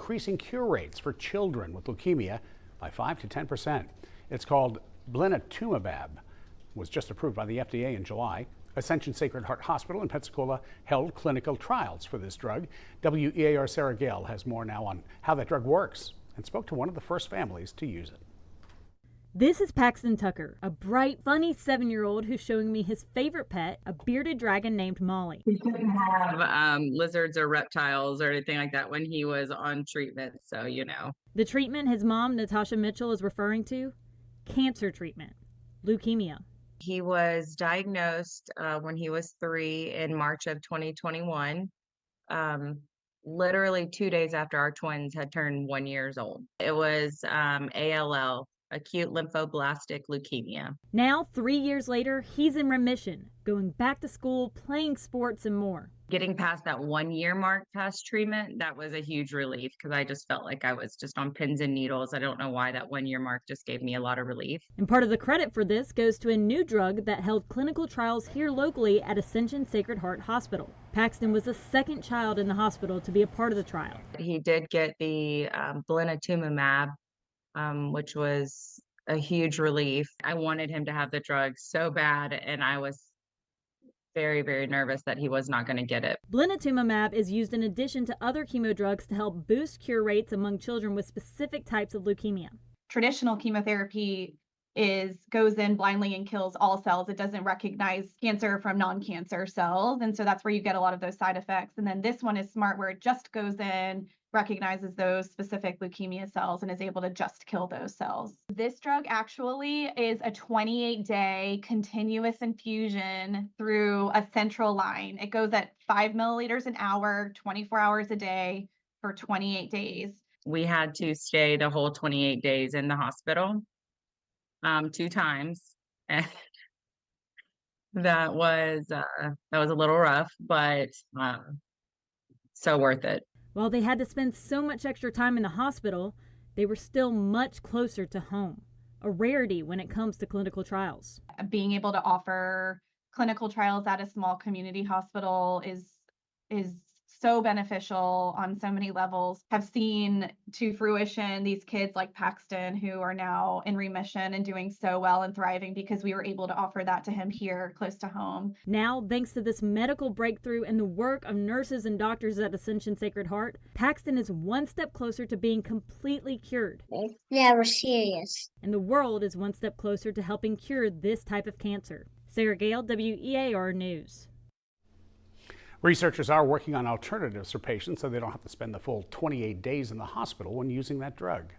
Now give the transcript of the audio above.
increasing cure rates for children with leukemia by 5 to 10%. It's called Blinatumomab, was just approved by the FDA in July. Ascension Sacred Heart Hospital in Pensacola held clinical trials for this drug. WEAR Sarah Gale has more now on how that drug works and spoke to one of the first families to use it. This is Paxton Tucker, a bright, funny 7-year-old who's showing me his favorite pet, a bearded dragon named Molly. He couldn't have lizards or reptiles or anything like that when he was on treatment, so you know. The treatment his mom, Natasha Mitchell, is referring to? Cancer treatment, leukemia. He was diagnosed when he was 3 in March of 2021, literally 2 days after our twins had turned 1 year old. It was ALL, acute lymphoblastic leukemia. Now, 3 years later, he's in remission, going back to school, playing sports, and more. Getting past that 1 year mark past treatment, that was a huge relief because I just felt like I was just on pins and needles. I don't know why that 1 year mark just gave me a lot of relief. And part of the credit for this goes to a new drug that held clinical trials here locally at Ascension Sacred Heart Hospital. Paxton was the second child in the hospital to be a part of the trial. He did get the Blinatumomab, which was a huge relief. I wanted him to have the drug so bad, and I was very, very nervous that he was not going to get it. Blinatumomab is used in addition to other chemo drugs to help boost cure rates among children with specific types of leukemia. Traditional chemotherapy goes in blindly and kills all cells. It doesn't recognize cancer from non-cancer cells. And so that's where you get a lot of those side effects. And then this one is smart, where it just goes in, recognizes those specific leukemia cells, and is able to just kill those cells. This drug actually is a 28-day continuous infusion through a central line. It goes at 5 milliliters an hour, 24 hours a day for 28 days. We had to stay the whole 28 days in the hospital 2 times. And that was a little rough, but so worth it. While they had to spend so much extra time in the hospital, they were still much closer to home, a rarity when it comes to clinical trials. Being able to offer clinical trials at a small community hospital is so beneficial on so many levels. Have seen to fruition these kids like Paxton who are now in remission and doing so well and thriving because we were able to offer that to him here close to home. Now, thanks to this medical breakthrough and the work of nurses and doctors at Ascension Sacred Heart, Paxton is one step closer to being completely cured. It's never serious. And the world is one step closer to helping cure this type of cancer. Sarah Gale, WEAR News. Researchers are working on alternatives for patients so they don't have to spend the full 28 days in the hospital when using that drug.